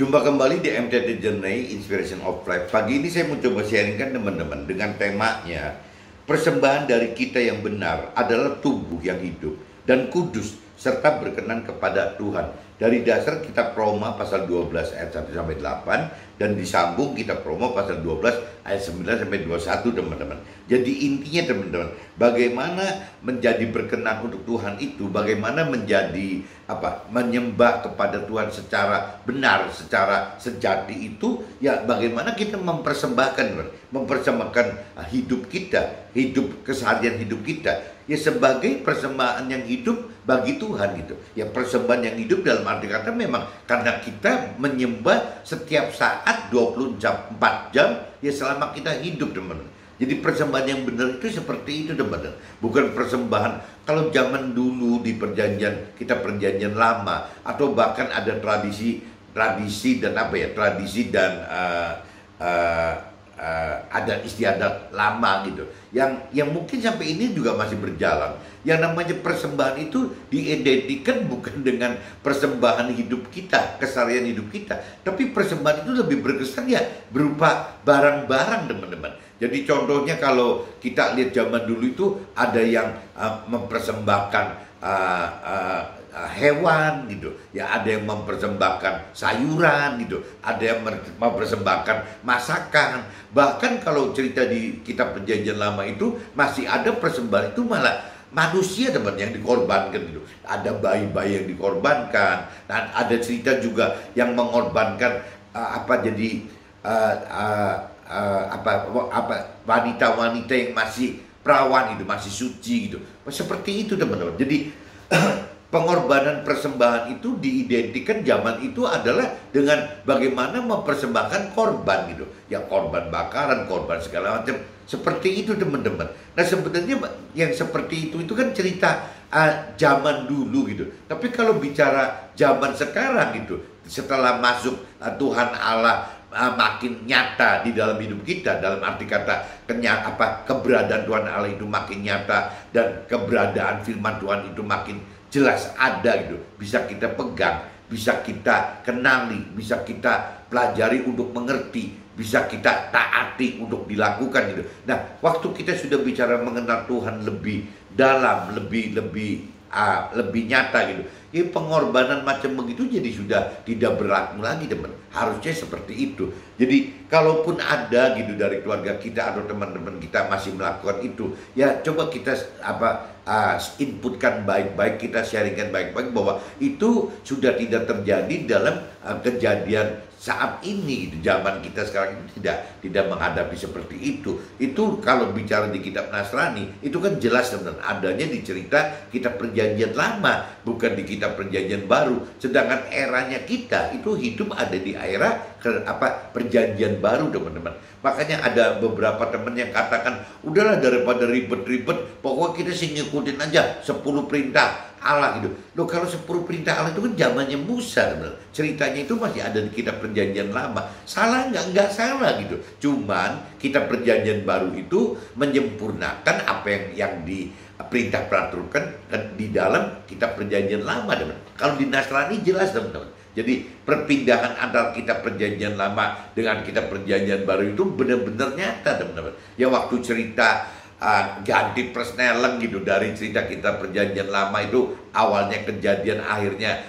Jumpa kembali di MTT Journey Inspiration of Life. Pagi ini saya mau coba sharingkan teman-teman dengan temanya persembahan dari kita yang benar adalah tubuh yang hidup dan kudus serta berkenan kepada Tuhan. Dari dasar kitab Roma pasal 12 ayat 1 sampai 8 dan disambung kitab Roma pasal 12 ayat 9 sampai 21 teman-teman. Jadi intinya teman-teman, bagaimana menjadi berkenan untuk Tuhan itu, bagaimana menjadi menyembah kepada Tuhan secara benar, secara sejati itu, ya bagaimana kita mempersembahkan hidup kita, hidup keseharian hidup kita, ya sebagai persembahan yang hidup bagi Tuhan gitu. Ya persembahan yang hidup dalam arti kata memang karena kita menyembah setiap saat 24 jam ya selama kita hidup teman-teman. Jadi persembahan yang benar itu seperti itu teman-teman. Bukan persembahan kalau zaman dulu di perjanjian kita perjanjian lama atau bahkan ada tradisi dan tradisi dan adat istiadat lama gitu yang mungkin sampai ini juga masih berjalan. Yang namanya persembahan itu diidentikan bukan dengan persembahan hidup kita, keseharian hidup kita, tapi persembahan itu lebih berkesan ya berupa barang-barang teman-teman. Jadi contohnya kalau kita lihat zaman dulu itu ada yang mempersembahkan hewan gitu, ya ada yang mempersembahkan sayuran gitu, ada yang mempersembahkan masakan. Bahkan kalau cerita di kitab perjanjian lama itu masih ada persembahan itu malah manusia teman yang dikorbankan gitu. Ada bayi-bayi yang dikorbankan dan ada cerita juga yang mengorbankan wanita-wanita yang masih perawan itu, masih suci gitu. Seperti itu teman-teman. Jadi pengorbanan persembahan itu diidentikan zaman itu adalah dengan bagaimana mempersembahkan korban gitu. Ya korban bakaran, korban segala macam. Seperti itu teman-teman. Nah sebenarnya yang seperti itu kan cerita zaman dulu gitu. Tapi kalau bicara zaman sekarang gitu, setelah masuk Tuhan Allah makin nyata di dalam hidup kita, dalam arti kata keberadaan Tuhan Allah itu makin nyata dan keberadaan firman Tuhan itu makin jelas ada gitu, bisa kita pegang, bisa kita kenali, bisa kita pelajari untuk mengerti, bisa kita taati untuk dilakukan gitu. Nah, waktu kita sudah bicara mengenal Tuhan lebih dalam, lebih nyata gitu, ya pengorbanan macam begitu jadi sudah tidak berlaku lagi teman. Harusnya seperti itu. Jadi kalaupun ada gitu dari keluarga kita atau teman-teman kita masih melakukan itu, ya coba kita inputkan baik-baik, kita sharingkan baik-baik bahwa itu sudah tidak terjadi dalam kejadian saat ini gitu. Zaman kita sekarang ini tidak menghadapi seperti itu. Itu kalau bicara di kitab Nasrani itu kan jelas teman-teman, adanya di cerita kitab perjanjian lama, bukan di kitab perjanjian baru. Sedangkan eranya kita itu hidup ada di era perjanjian baru teman-teman. Makanya ada beberapa teman yang katakan udahlah daripada ribet-ribet, pokoknya kita sih ngikutin aja 10 perintah Allah gitu. Loh kalau 10 perintah Allah itu kan zamannya Musa teman-teman. Ceritanya itu masih ada di kitab perjanjian lama. Salah nggak salah gitu. Cuman kitab perjanjian baru itu menyempurnakan apa yang di perintah peraturkan di dalam kitab perjanjian lama teman-teman. Kalau di Nasrani jelas teman-teman. Jadi perpindahan antara kitab perjanjian lama dengan kitab perjanjian baru itu benar-benar nyata teman-teman. Ya waktu cerita ganti persneleng gitu dari cerita kitab perjanjian lama itu awalnya kejadian, akhirnya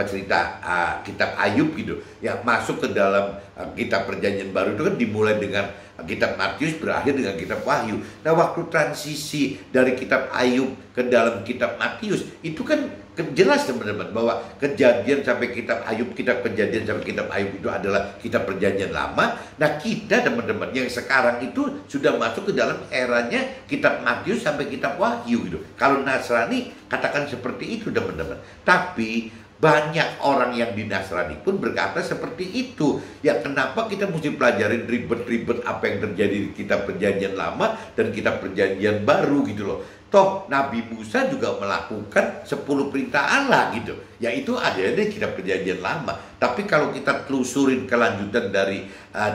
cerita kitab Ayub gitu. Ya masuk ke dalam kitab perjanjian baru itu kan dimulai dengan kitab Matius, berakhir dengan kitab Wahyu. Nah waktu transisi dari kitab Ayub ke dalam kitab Matius itu kan jelas teman-teman bahwa kejadian sampai kitab Ayub, kitab kejadian sampai kitab Ayub itu adalah kitab perjanjian lama. Nah kita teman-teman yang sekarang itu sudah masuk ke dalam eranya kitab Matius sampai kitab Wahyu gitu. Kalau Nasrani katakan seperti itu teman-teman. Tapi banyak orang yang di Nasrani pun berkata seperti itu. Ya kenapa kita mesti pelajarin ribet-ribet apa yang terjadi di kitab perjanjian lama dan kitab perjanjian baru gitu loh. Toh Nabi Musa juga melakukan 10 perintah Allah gitu. Yaitu ada di kitab perjanjian lama. Tapi kalau kita telusurin kelanjutan dari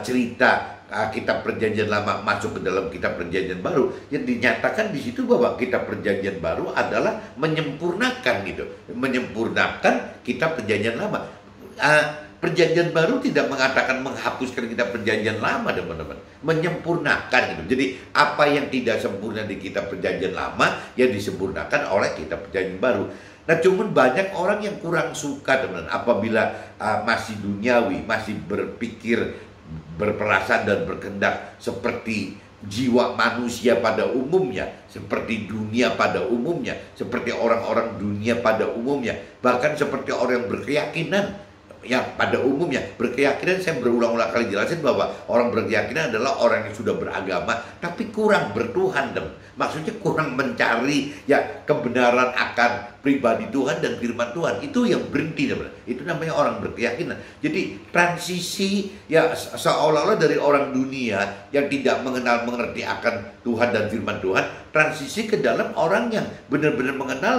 cerita kitab perjanjian lama masuk ke dalam kitab perjanjian baru, yang dinyatakan di situ bahwa kitab perjanjian baru adalah menyempurnakan gitu, menyempurnakan kitab perjanjian lama. perjanjian baru tidak mengatakan menghapuskan kita perjanjian lama, teman-teman. Menyempurnakan gitu. Jadi apa yang tidak sempurna di kitab perjanjian lama, ya disempurnakan oleh kitab perjanjian baru. Nah, cuman banyak orang yang kurang suka, teman-teman, apabila masih duniawi, masih berpikir, berperasaan dan berkehendak seperti jiwa manusia pada umumnya, seperti dunia pada umumnya, seperti orang-orang dunia pada umumnya, bahkan seperti orang yang berkeyakinan yang pada umumnya. Berkeyakinan, saya berulang-ulang kali jelasin bahwa orang berkeyakinan adalah orang yang sudah beragama tapi kurang bertuhan, teman. Maksudnya kurang mencari ya kebenaran akan pribadi Tuhan dan firman Tuhan. Itu yang berhenti, teman. Itu namanya orang berkeyakinan. Jadi transisi ya seolah-olah dari orang dunia yang tidak mengerti akan Tuhan dan firman Tuhan, transisi ke dalam orang yang benar-benar mengenal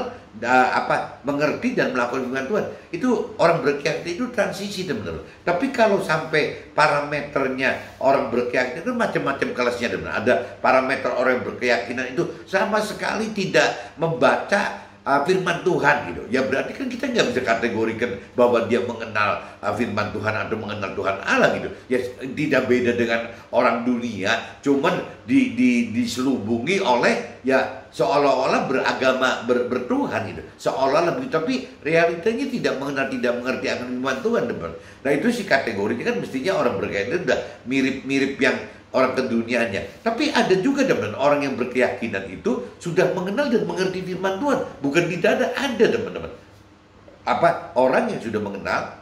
mengerti dan melakukan firman Tuhan. Itu orang berkeyakinan, itu transisi, teman-teman. Tapi kalau sampai parameternya orang berkeyakinan itu macam-macam kelasnya, teman. Ada parameter orang yang berkeyakinan itu sama sekali tidak membaca firman Tuhan gitu. Ya berarti kan kita nggak bisa kategorikan bahwa dia mengenal firman Tuhan atau mengenal Tuhan Allah gitu. Ya tidak beda dengan orang dunia, cuman diselubungi oleh ya seolah-olah beragama bertuhan gitu. Seolah lebih, tapi realitanya tidak mengenal, tidak mengerti akan firman Tuhan, teman. Nah itu sih kategorinya kan mestinya orang berkeyakinan udah mirip-mirip yang orang kedunianya. Tapi ada juga, teman, orang yang berkeyakinan itu sudah mengenal dan mengerti firman Tuhan. Bukan tidak ada, teman-teman. Orang yang sudah mengenal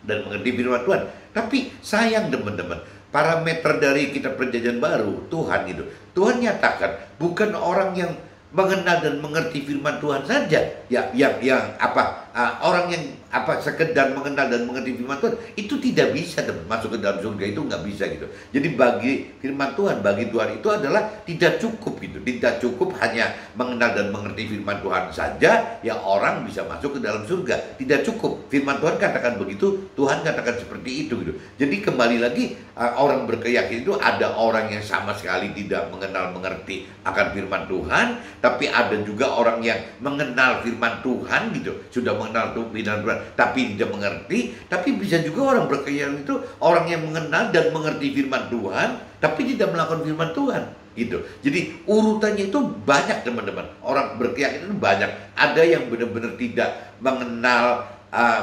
dan mengerti firman Tuhan. Tapi sayang, teman-teman, parameter dari kitab perjanjian baru Tuhan itu, Tuhan nyatakan bukan orang yang mengenal dan mengerti firman Tuhan saja orang yang sekedar mengenal dan mengerti firman Tuhan itu tidak bisa, teman, masuk ke dalam surga. Itu nggak bisa gitu. Jadi bagi firman Tuhan, bagi Tuhan itu adalah tidak cukup gitu. Tidak cukup hanya mengenal dan mengerti firman Tuhan saja ya orang bisa masuk ke dalam surga. Tidak cukup. Firman Tuhan katakan begitu, Tuhan katakan seperti itu gitu. Jadi kembali lagi, orang berkeyakinan itu ada orang yang sama sekali tidak mengenal mengerti akan firman Tuhan, tapi ada juga orang yang mengenal firman Tuhan gitu, sudah mengenal firman Tuhan tapi tidak mengerti. Tapi bisa juga orang berkeyakinan itu orang yang mengenal dan mengerti firman Tuhan tapi tidak melakukan firman Tuhan gitu. Jadi urutannya itu banyak, teman-teman. Orang berkeyakinan itu banyak. Ada yang benar-benar tidak mengenal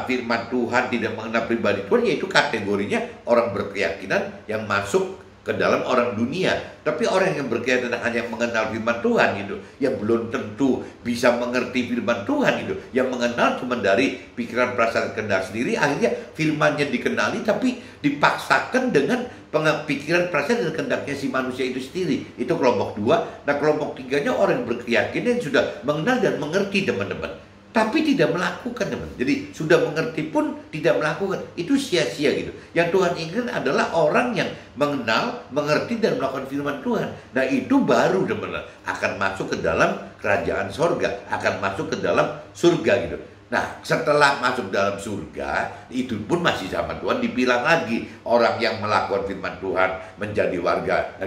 firman Tuhan, tidak mengenal pribadi Tuhan, yaitu kategorinya orang berkeyakinan yang masuk ke dalam orang dunia. Tapi orang yang berkeyakinan hanya mengenal firman Tuhan gitu, yang belum tentu bisa mengerti firman Tuhan gitu, yang mengenal cuma dari pikiran, perasaan, kehendak sendiri. Akhirnya firmannya dikenali tapi dipaksakan dengan pikiran, perasaan, dan kehendaknya si manusia itu sendiri. Itu kelompok 2. Nah kelompok 3-nya orang yang berkeyakinan yang sudah mengenal dan mengerti, teman-teman, tapi tidak melakukan, teman. Jadi sudah mengerti pun tidak melakukan. Itu sia-sia gitu. Yang Tuhan inginkan adalah orang yang mengenal, mengerti, dan melakukan firman Tuhan. Nah itu baru, teman, akan masuk ke dalam kerajaan sorga, akan masuk ke dalam surga gitu. Nah setelah masuk dalam surga, itu pun masih sama Tuhan dibilang lagi, orang yang melakukan firman Tuhan menjadi warga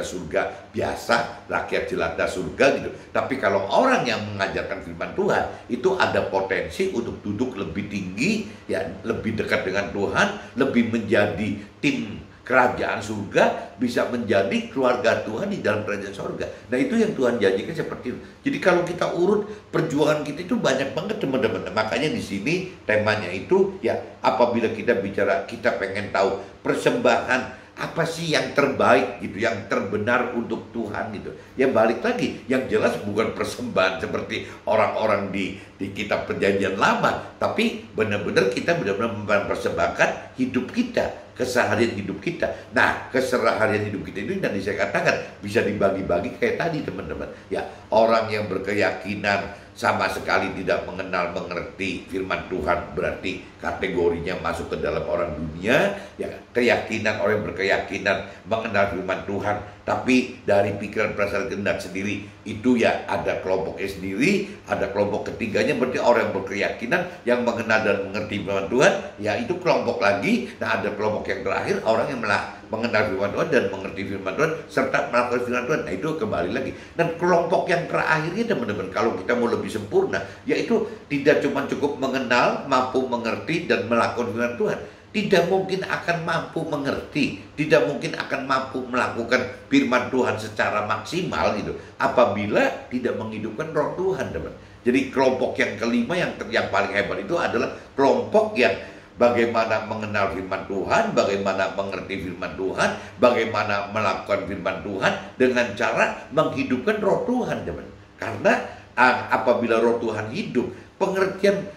surga biasa, rakyat jelata surga gitu. Tapi kalau orang yang mengajarkan firman Tuhan, itu ada potensi untuk duduk lebih tinggi, ya lebih dekat dengan Tuhan, lebih menjadi tim kerajaan surga, bisa menjadi keluarga Tuhan di dalam kerajaan surga. Nah itu yang Tuhan janjikan seperti itu. Jadi kalau kita urut perjuangan kita itu banyak banget, teman-teman. Makanya di sini temanya itu ya, apabila kita bicara, kita pengen tahu persembahan apa sih yang terbaik gitu, yang terbenar untuk Tuhan gitu. Ya balik lagi, yang jelas bukan persembahan seperti orang-orang di kitab perjanjian lama, tapi benar-benar kita benar-benar mempersembahkan hidup kita, keseharian hidup kita. Nah, keseharian hidup kita itu tadi saya katakan bisa dibagi-bagi kayak tadi, teman-teman. Ya, orang yang berkeyakinan sama sekali tidak mengenal mengerti firman Tuhan, berarti kategorinya masuk ke dalam orang dunia. Ya, keyakinan, orang yang berkeyakinan mengenal firman Tuhan tapi dari pikiran, perasaan, kehendak sendiri, itu ya ada kelompoknya sendiri. Ada kelompok ketiganya, berarti orang yang berkeyakinan yang mengenal dan mengerti firman Tuhan, ya itu kelompok lagi. Nah ada kelompok yang terakhir, orang yang mengenal firman Tuhan dan mengerti firman Tuhan serta melakukan firman Tuhan. Nah, itu kembali lagi. Dan kelompok yang terakhirnya teman-teman, kalau kita mau lebih sempurna, yaitu tidak cuma cukup mengenal, mampu mengerti dan melakukan firman Tuhan. Tidak mungkin akan mampu mengerti, tidak mungkin akan mampu melakukan firman Tuhan secara maksimal gitu, apabila tidak menghidupkan roh Tuhan, teman. Jadi kelompok yang kelima yang paling hebat itu adalah kelompok yang bagaimana mengenal firman Tuhan, bagaimana mengerti firman Tuhan, bagaimana melakukan firman Tuhan dengan cara menghidupkan roh Tuhan, teman. Karena apabila roh Tuhan hidup, pengertian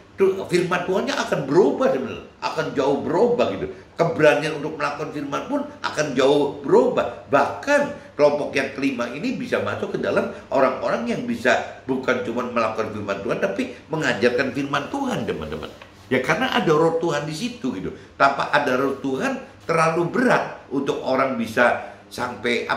firman Tuhannya akan berubah, teman. Akan jauh berubah gitu. Keberanian untuk melakukan firman pun akan jauh berubah. Bahkan kelompok yang kelima ini bisa masuk ke dalam orang-orang yang bisa bukan cuma melakukan firman Tuhan, tapi mengajarkan firman Tuhan, teman-teman. Ya karena ada roh Tuhan di situ gitu. Tanpa ada roh Tuhan terlalu berat untuk orang bisa sampai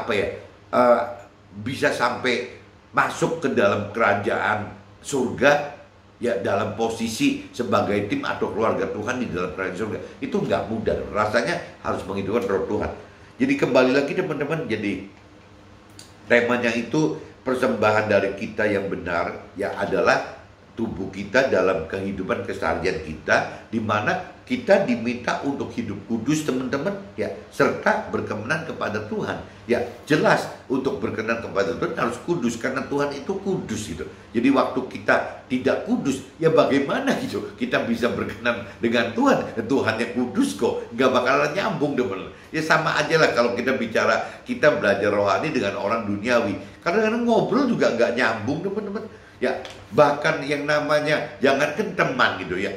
bisa sampai masuk ke dalam kerajaan surga, ya dalam posisi sebagai tim atau keluarga Tuhan di dalam kerajaan surga. Itu nggak mudah, rasanya harus menghidupkan roh Tuhan. Jadi kembali lagi teman-teman, jadi temanya itu persembahan dari kita yang benar, ya adalah tubuh kita dalam kehidupan keseharian kita, di mana kita diminta untuk hidup kudus, teman-teman, ya, serta berkenan kepada Tuhan. Ya, jelas untuk berkenan kepada Tuhan harus kudus karena Tuhan itu kudus gitu. Jadi waktu kita tidak kudus, ya bagaimana gitu kita bisa berkenan dengan Tuhan? Tuhan yang kudus kok, nggak bakalan nyambung, teman. Ya sama aja lah kalau kita bicara, kita belajar rohani dengan orang duniawi. Kadang-kadang ngobrol juga nggak nyambung, teman-teman. Ya, bahkan yang namanya jangankan teman gitu ya,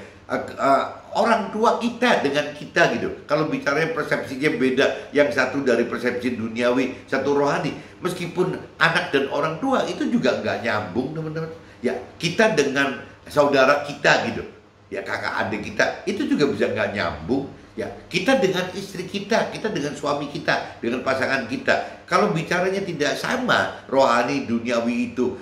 orang tua kita dengan kita gitu. Kalau bicaranya persepsinya beda, yang satu dari persepsi duniawi, satu rohani. Meskipun anak dan orang tua itu juga nggak nyambung, teman-teman. Ya, kita dengan saudara kita gitu, ya kakak adik kita itu juga bisa nggak nyambung. Ya, kita dengan istri kita dengan suami kita, dengan pasangan kita. Kalau bicaranya tidak sama, rohani duniawi itu,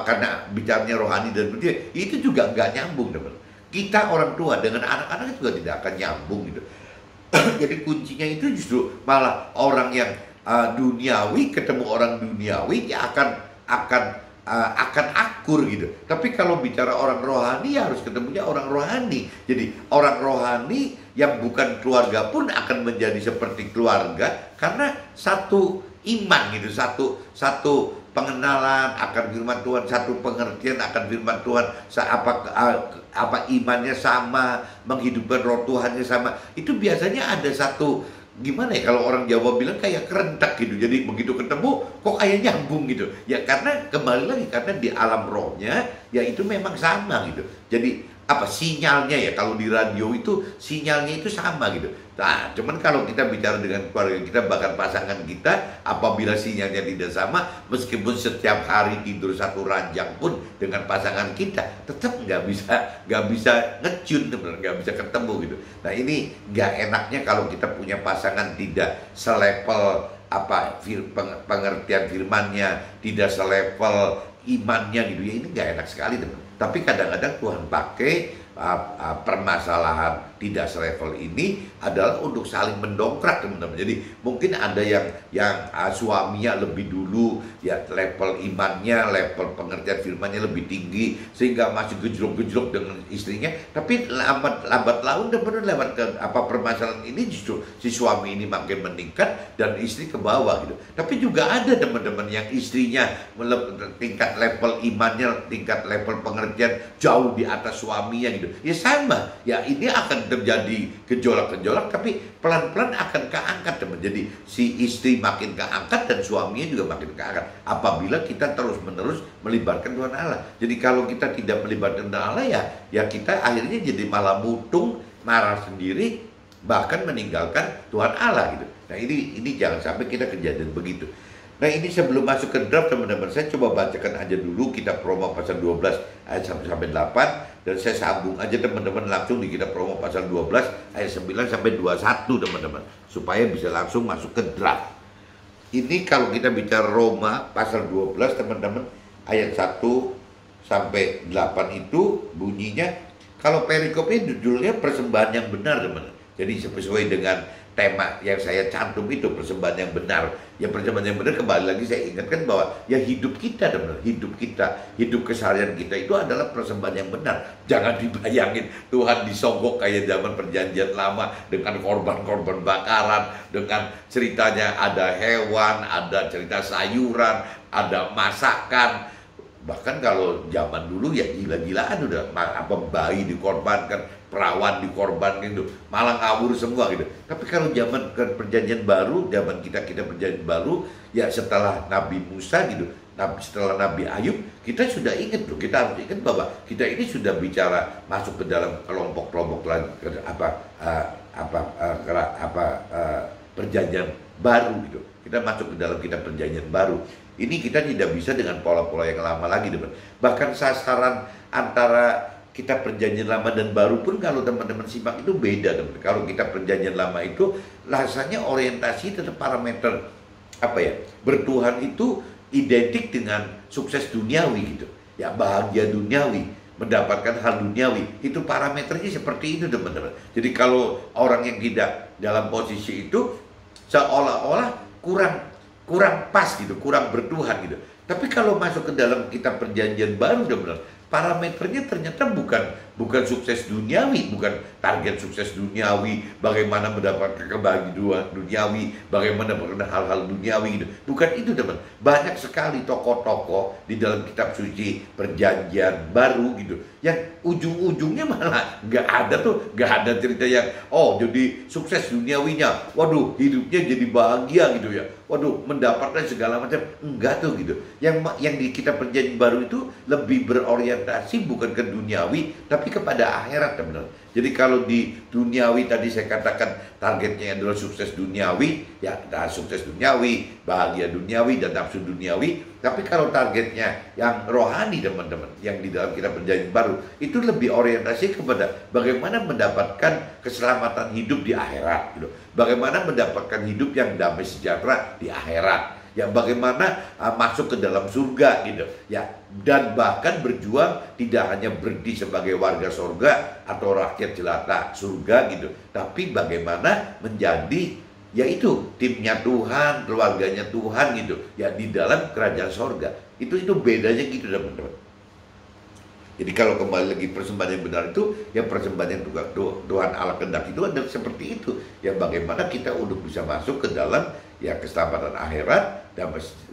karena bicaranya rohani dan dunia, itu juga nggak nyambung, teman. Kita orang tua dengan anak-anak juga tidak akan nyambung gitu. Jadi kuncinya itu justru malah orang yang duniawi ketemu orang duniawi, ya akan akur gitu. Tapi kalau bicara orang rohani, ya harus ketemunya orang rohani. Jadi orang rohani yang bukan keluarga pun akan menjadi seperti keluarga karena satu iman gitu, satu pengenalan akan firman Tuhan, satu pengertian akan firman Tuhan, apa imannya sama, menghidupkan roh Tuhannya sama. Itu biasanya ada satu, gimana ya, kalau orang Jawa bilang kayak kerentak gitu. Jadi begitu ketemu kok kayak nyambung gitu. Ya karena kembali lagi, karena di alam rohnya ya itu memang sama gitu. Jadi sinyalnya ya, kalau di radio itu sinyalnya itu sama gitu. Nah, cuman kalau kita bicara dengan keluarga kita, bahkan pasangan kita, apabila sinyalnya tidak sama, meskipun setiap hari tidur satu ranjang pun dengan pasangan kita, tetap nggak bisa ngecun, nggak bisa ketemu gitu. Nah ini nggak enaknya kalau kita punya pasangan tidak selevel pengertian firmannya, tidak selevel imannya gitu ya. Ini nggak enak sekali, teman. Tapi kadang-kadang Tuhan pakai permasalahan tidak selevel ini adalah untuk saling mendongkrak, teman-teman. Jadi mungkin ada yang suaminya lebih dulu ya level imannya, level pengertian firmannya lebih tinggi sehingga masih gejlok-gejlok dengan istrinya. Tapi lambat laun teman-teman, lewat ke permasalahan ini justru si suami ini makin meningkat dan istri ke bawah gitu. Tapi juga ada teman-teman yang istrinya tingkat level imannya, tingkat level pengertian jauh di atas suaminya gitu. Ya sama, ya ini akan terjadi gejolak-gejolak, tapi pelan-pelan akan keangkat, teman. Jadi si istri makin keangkat dan suaminya juga makin keangkat apabila kita terus-menerus melibatkan Tuhan Allah. Jadi kalau kita tidak melibatkan Tuhan Allah, ya kita akhirnya jadi malah mutung, marah sendiri, bahkan meninggalkan Tuhan Allah gitu. Nah ini jangan sampai kita kejadian begitu. Nah ini sebelum masuk ke draft, teman-teman, saya coba bacakan aja dulu kitab Roma pasal 12 ayat 1-8, dan saya sambung aja teman-teman langsung di kitab Roma pasal 12 ayat 9-21, teman-teman, supaya bisa langsung masuk ke draft. Ini kalau kita bicara Roma pasal 12, teman-teman, ayat 1-8 itu bunyinya, kalau perikopnya judulnya persembahan yang benar, teman-teman. Jadi sesuai dengan tema yang saya cantum itu, persembahan yang benar. Ya persembahan yang benar, kembali lagi saya ingatkan bahwa ya hidup kita, benar, hidup kita, hidup keseharian kita itu adalah persembahan yang benar. Jangan dibayangin Tuhan disogok kayak zaman perjanjian lama dengan korban-korban bakaran, dengan ceritanya ada hewan, ada cerita sayuran, ada masakan. Bahkan kalau zaman dulu ya gila-gilaan udah, apa bayi dikorbankan, perawan dikorbankan gitu, malah ngawur semua gitu. Tapi kalau zaman perjanjian baru, zaman kita perjanjian baru, ya setelah Nabi Musa gitu, setelah Nabi Ayub, kita sudah ingat loh, kita harus ingat bahwa kita ini sudah bicara masuk ke dalam kelompok-kelompok perjanjian baru gitu. Kita masuk ke dalam kitab perjanjian baru. Ini kita tidak bisa dengan pola-pola yang lama lagi, teman. Bahkan sasaran antara kita perjanjian lama dan baru pun kalau teman-teman simak itu beda, teman. Kalau kita perjanjian lama itu rasanya orientasi tetap parameter apa ya? Bertuhan itu identik dengan sukses duniawi gitu. Ya bahagia duniawi, mendapatkan hal duniawi. Itu parameternya seperti itu, teman-teman. Jadi kalau orang yang tidak dalam posisi itu seolah-olah kurang pas gitu, kurang bertuhan gitu. Tapi kalau masuk ke dalam kitab perjanjian baru, benar, parameternya ternyata bukan sukses duniawi, bukan target sukses duniawi, bagaimana mendapatkan kebahagiaan duniawi, bagaimana mendapatkan hal-hal duniawi gitu. Bukan itu, teman. Banyak sekali tokoh-tokoh di dalam kitab suci perjanjian baru gitu, yang ujung-ujungnya malah nggak ada cerita yang jadi sukses duniawinya, waduh hidupnya jadi bahagia gitu ya, waduh mendapatkan segala macam, enggak tuh gitu. Yang di kitab perjanjian baru itu lebih berorientasi bukan ke duniawi tapi kepada akhirat, teman-teman. Jadi kalau di duniawi tadi saya katakan targetnya adalah sukses duniawi, ya sukses duniawi, bahagia duniawi dan nafsu duniawi. Tapi kalau targetnya yang rohani, teman-teman, yang di dalam kitab perjanjian baru itu lebih orientasi kepada bagaimana mendapatkan keselamatan hidup di akhirat gitu. Bagaimana mendapatkan hidup yang damai sejahtera di akhirat. Ya bagaimana masuk ke dalam surga gitu ya, dan bahkan berjuang tidak hanya berhenti sebagai warga surga atau rakyat jelata surga gitu, tapi bagaimana menjadi yaitu timnya Tuhan, keluarganya Tuhan gitu ya di dalam kerajaan surga. Itu bedanya gitu, teman-teman. Jadi kalau kembali lagi persembahan yang benar itu, ya persembahan yang Tuhan Allah kehendaki itu adalah seperti itu. Ya bagaimana kita untuk bisa masuk ke dalam ya keselamatan akhirat,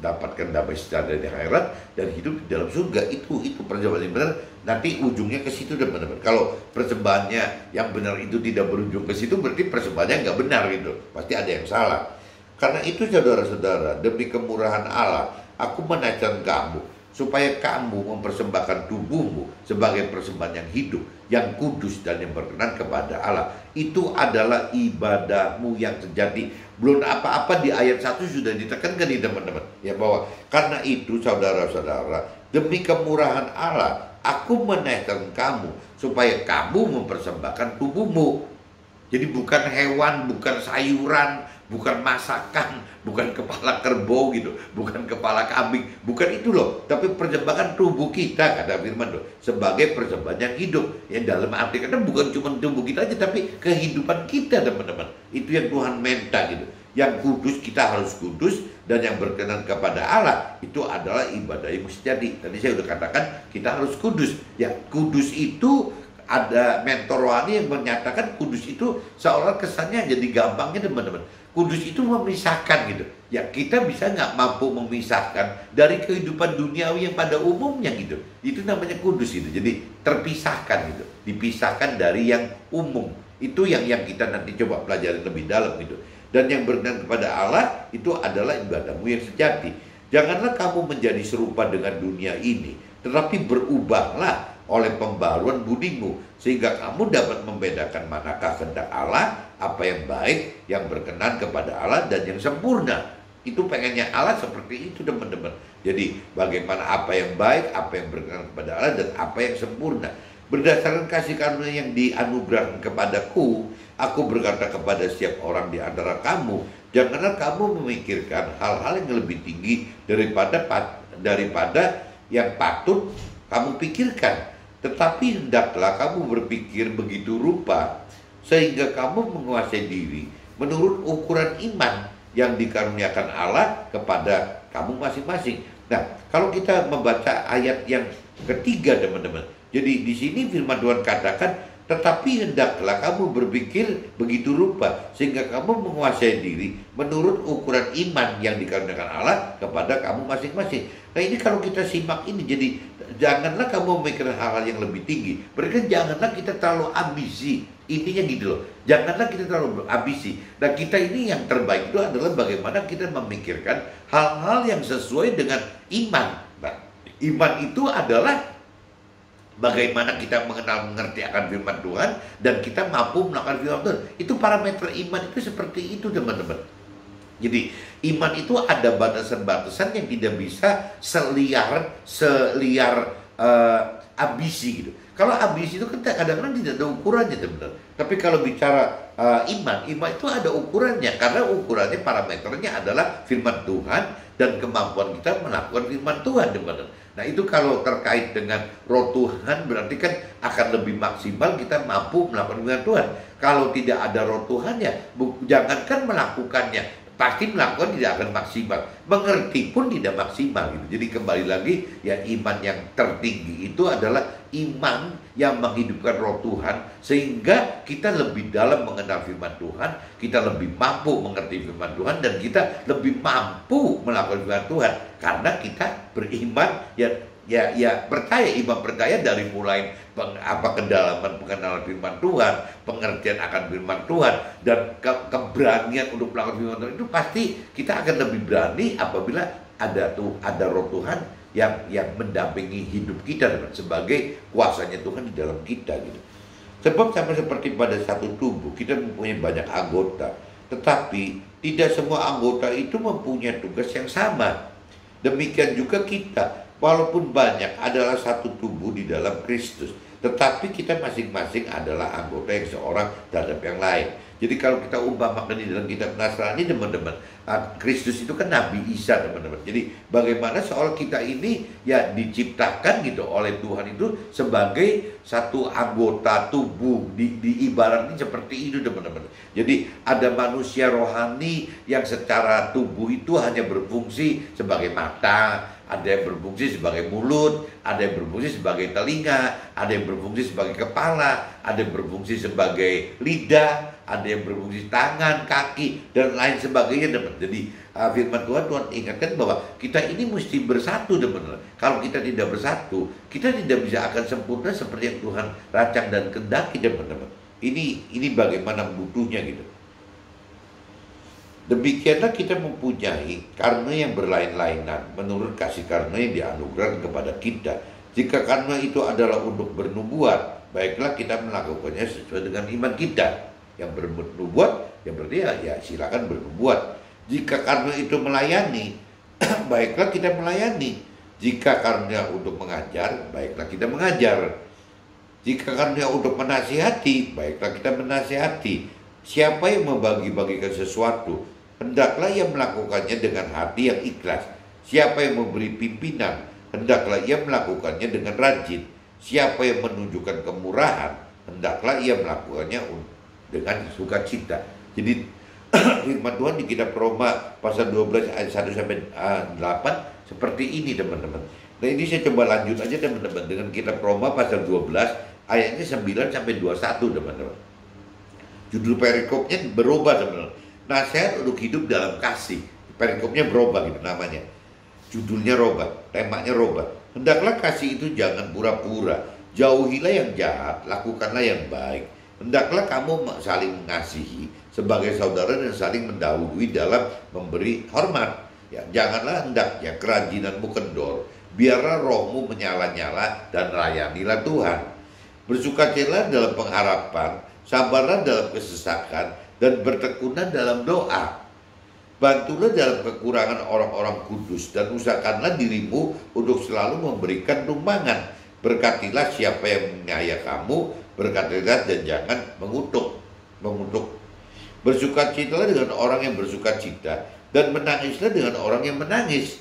dapatkan damai sejahtera di akhirat dan hidup di dalam surga. Itu persembahan yang benar. Nanti ujungnya ke situ, teman-teman. Kalau persembahannya yang benar itu tidak berujung ke situ, berarti persembahannya nggak benar gitu. Pasti ada yang salah. Karena itu saudara-saudara, demi kemurahan Allah, aku menaikkan kamu supaya kamu mempersembahkan tubuhmu sebagai persembahan yang hidup, yang kudus dan yang berkenan kepada Allah. Itu adalah ibadahmu yang sejati. Belum apa-apa di ayat 1 sudah ditekankan nih, teman-teman. Ya bahwa karena itu saudara-saudara, demi kemurahan Allah, aku menaikkan kamu supaya kamu mempersembahkan tubuhmu. Jadi bukan hewan, bukan sayuran, bukan masakan, bukan kepala kerbau gitu, bukan kepala kambing, bukan itu loh. Tapi persembahan tubuh kita, kata firman loh, sebagai persembahan yang hidup. Yang dalam arti kata bukan cuma tubuh kita aja, tapi kehidupan kita, teman-teman. Itu yang Tuhan minta gitu. Yang kudus, kita harus kudus, dan yang berkenan kepada Allah itu adalah ibadah yang sejati. Tadi saya sudah katakan kita harus kudus. Ya kudus itu ada mentor rohani yang menyatakan kudus itu seolah kesannya jadi gampangnya, teman-teman. Kudus itu memisahkan gitu. Ya kita bisa nggak mampu memisahkan dari kehidupan duniawi yang pada umumnya gitu. Itu namanya kudus gitu. Jadi terpisahkan gitu. Dipisahkan dari yang umum. Itu yang kita nanti coba pelajari lebih dalam gitu. Dan yang berkenan kepada Allah itu adalah ibadahmu yang sejati. Janganlah kamu menjadi serupa dengan dunia ini, tetapi berubahlah oleh pembaruan budimu, sehingga kamu dapat membedakan manakah kehendak Allah, apa yang baik, yang berkenan kepada Allah, dan yang sempurna. Itu pengennya Allah seperti itu, teman-teman. Jadi bagaimana apa yang baik, apa yang berkenan kepada Allah, dan apa yang sempurna. Berdasarkan kasih karunia yang dianugerahkan kepadaku, aku berkata kepada setiap orang di antara kamu, janganlah kamu memikirkan hal-hal yang lebih tinggi daripada yang patut kamu pikirkan. Tetapi hendaklah kamu berpikir begitu rupa sehingga kamu menguasai diri menurut ukuran iman yang dikaruniakan Allah kepada kamu masing-masing. Nah, kalau kita membaca ayat yang ketiga, teman-teman, jadi di sini firman Tuhan katakan, tetapi hendaklah kamu berpikir begitu rupa sehingga kamu menguasai diri menurut ukuran iman yang dikaruniakan Allah kepada kamu masing-masing. Nah, ini kalau kita simak ini, jadi janganlah kamu memikirkan hal-hal yang lebih tinggi. Berarti janganlah kita terlalu ambisi. Intinya gitu loh. Janganlah kita terlalu ambisi. Nah, kita ini yang terbaik itu adalah bagaimana kita memikirkan hal-hal yang sesuai dengan iman. Nah, iman itu adalah bagaimana kita mengenal mengerti akan firman Tuhan dan kita mampu melakukan firman Tuhan. Itu parameter iman itu seperti itu, teman-teman. Jadi iman itu ada batasan-batasan yang tidak bisa seliar ambisi gitu. Kalau ambisi itu kan kadang-kadang tidak ada ukurannya, teman-teman. Tapi kalau bicara iman itu ada ukurannya, karena ukurannya parameternya adalah firman Tuhan dan kemampuan kita melakukan firman Tuhan, teman-teman. Nah, itu kalau terkait dengan roh Tuhan berarti kan akan lebih maksimal kita mampu melakukan firman Tuhan. Kalau tidak ada roh Tuhan ya jangankan melakukannya, pasti melakukan tidak akan maksimal, mengerti pun tidak maksimal gitu. Jadi kembali lagi ya, iman yang tertinggi itu adalah iman yang menghidupkan roh Tuhan sehingga kita lebih dalam mengenal firman Tuhan, kita lebih mampu mengerti firman Tuhan, dan kita lebih mampu melakukan firman Tuhan karena kita beriman ya percaya. Iman percaya dari mulai kedalaman pengenalan firman Tuhan, pengertian akan firman Tuhan, dan keberanian untuk melakukan firman Tuhan, itu pasti kita akan lebih berani apabila ada roh Tuhan yang mendampingi hidup kita sebagai kuasanya Tuhan di dalam kita gitu. Sebab sama seperti pada satu tubuh kita mempunyai banyak anggota, tetapi tidak semua anggota itu mempunyai tugas yang sama. Demikian juga kita, walaupun banyak adalah satu tubuh di dalam Kristus, tetapi kita masing-masing adalah anggota yang seorang terhadap yang lain. Jadi kalau kita umpamakan di dalam kitab Nasrani, teman-teman, Kristus itu kan Nabi Isa, teman-teman. Jadi bagaimana soal kita ini ya diciptakan gitu oleh Tuhan itu sebagai satu anggota tubuh, diibaratkan seperti itu, teman-teman. Jadi ada manusia rohani yang secara tubuh itu hanya berfungsi sebagai mata, ada yang berfungsi sebagai mulut, ada yang berfungsi sebagai telinga, ada yang berfungsi sebagai kepala, ada yang berfungsi sebagai lidah, ada yang berfungsi tangan, kaki, dan lain sebagainya, teman. Jadi firman Tuhan ingatkan bahwa kita ini mesti bersatu, teman. Kalau kita tidak bersatu, kita tidak bisa akan sempurna seperti yang Tuhan rancang dan kehendaki, teman-teman. Ini bagaimana butuhnya gitu. Demikianlah kita mempunyai karena yang berlain-lainan menurut kasih karunia yang dianugerahkan kepada kita. Jika karena itu adalah untuk bernubuat, baiklah kita melakukannya sesuai dengan iman kita. Yang bernubuat, yang berarti ya silakan bernubuat. Jika karena itu melayani, baiklah kita melayani. Jika karena untuk mengajar, baiklah kita mengajar. Jika karena untuk menasihati, baiklah kita menasihati. Siapa yang membagi-bagikan sesuatu, hendaklah ia melakukannya dengan hati yang ikhlas. Siapa yang memberi pimpinan, hendaklah ia melakukannya dengan rajin. Siapa yang menunjukkan kemurahan, hendaklah ia melakukannya dengan sukacita. Jadi firman Tuhan di kitab Roma pasal 12 ayat 1 sampai 8 seperti ini, teman-teman. Nah, ini saya coba lanjut aja, teman-teman, dengan kitab Roma pasal 12 ayatnya 9 sampai 21, teman-teman. Judul perikopnya berubah, teman-teman. Nasihat untuk hidup dalam kasih. Perikopnya berubah gitu namanya. Judulnya robah, temanya robah. Hendaklah kasih itu jangan pura-pura. Jauhilah yang jahat, lakukanlah yang baik. Hendaklah kamu saling mengasihi sebagai saudara dan saling mendahului dalam memberi hormat. Ya, janganlah hendaknya kerajinanmu kendor. Biarlah rohmu menyala-nyala dan layanilah Tuhan. Bersukacitalah dalam pengharapan, sabarlah dalam kesesakan, dan bertekunlah dalam doa. Bantulah dalam kekurangan orang-orang kudus, dan usahakanlah dirimu untuk selalu memberikan tumpangan. Berkatilah siapa yang menganiaya kamu, berkatilah dan jangan mengutuk. Bersukacitalah dengan orang yang bersukacita, dan menangislah dengan orang yang menangis.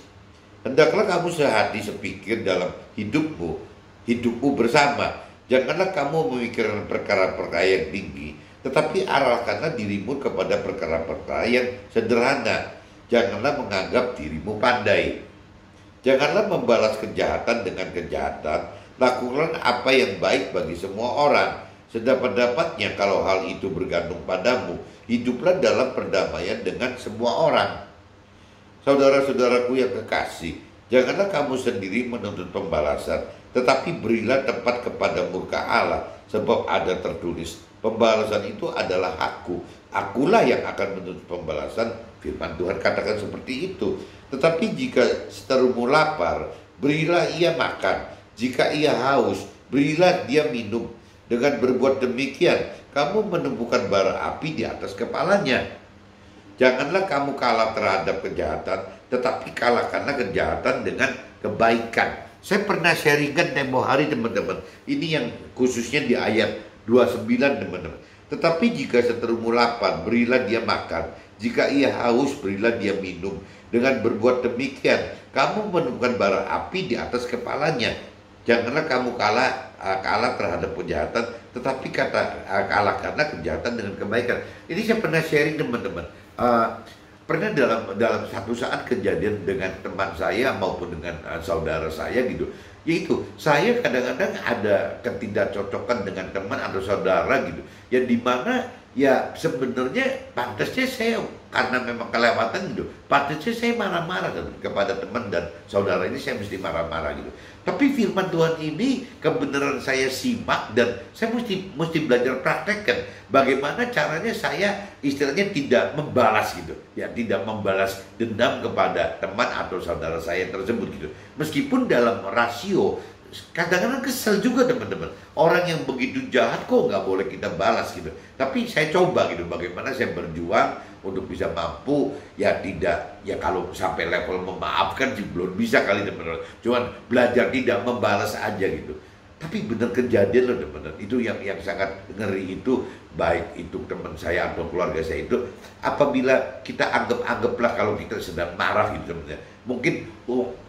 Hendaklah kamu sehati sepikir dalam hidupmu bersama. Janganlah kamu memikirkan perkara-perkara yang tinggi, tetapi arahkanlah dirimu kepada perkara-perkara yang sederhana. Janganlah menganggap dirimu pandai. Janganlah membalas kejahatan dengan kejahatan. Lakukan apa yang baik bagi semua orang. Sedapat-dapatnya kalau hal itu bergantung padamu, hiduplah dalam perdamaian dengan semua orang. Saudara-saudaraku yang kekasih, janganlah kamu sendiri menuntut pembalasan, tetapi berilah tempat kepada murka Allah, sebab ada tertulis, pembalasan itu adalah hakku, akulah yang akan menuntut pembalasan. Firman Tuhan katakan seperti itu. Tetapi jika seterumu lapar, berilah ia makan. Jika ia haus, berilah dia minum. Dengan berbuat demikian, kamu menumbuhkan bara api di atas kepalanya. Janganlah kamu kalah terhadap kejahatan, tetapi kalahkanlah kejahatan dengan kebaikan. Saya pernah sharingkan tempo hari teman-teman. Ini yang khususnya di ayat 29 teman-teman. Tetapi jika seterumu lapar, berilah dia makan. Jika ia haus, berilah dia minum. Dengan berbuat demikian, kamu menumbuhkan bara api di atas kepalanya. Janganlah kamu kalah terhadap kejahatan, tetapi kalahkanlah kejahatan dengan kebaikan. Ini saya pernah sharing teman-teman. Pernah dalam satu saat kejadian dengan teman saya maupun dengan saudara saya gitu. Yaitu saya kadang-kadang ada ketidakcocokan dengan teman atau saudara gitu. Yang dimana ya sebenarnya pantasnya saya karena memang kelewatan gitu. Pantasnya saya marah-marah kepada teman dan saudara ini, saya mesti marah-marah gitu. Tapi firman Tuhan ini kebenaran saya simak dan saya mesti belajar praktekkan bagaimana caranya saya istilahnya tidak membalas gitu. Ya, tidak membalas dendam kepada teman atau saudara saya tersebut gitu. Meskipun dalam rasio kadang-kadang kesel juga teman-teman. Orang yang begitu jahat kok nggak boleh kita balas gitu. Tapi saya coba gitu bagaimana saya berjuang untuk bisa mampu, ya tidak, ya kalau sampai level memaafkan sih belum bisa kali teman-teman. Cuman belajar tidak membalas aja gitu. Tapi benar kejadian loh teman-teman. Itu yang sangat ngeri itu, baik itu teman saya atau keluarga saya itu, apabila kita anggaplah kalau kita sedang marah gitu teman-teman. Mungkin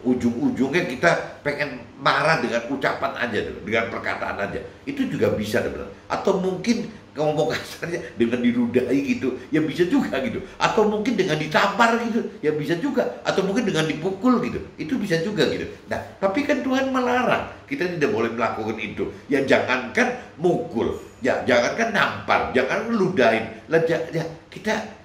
ujung-ujungnya kita pengen marah dengan ucapan aja, dengan perkataan aja. Itu juga bisa teman-teman. Atau mungkin ngomong kasarnya dengan diludahi gitu, ya bisa juga gitu. Atau mungkin dengan ditampar gitu, ya bisa juga. Atau mungkin dengan dipukul gitu, itu bisa juga gitu. Nah, tapi kan Tuhan melarang, kita tidak boleh melakukan itu. Ya jangankan mukul, ya jangankan nampar, jangan ludahin. Ya,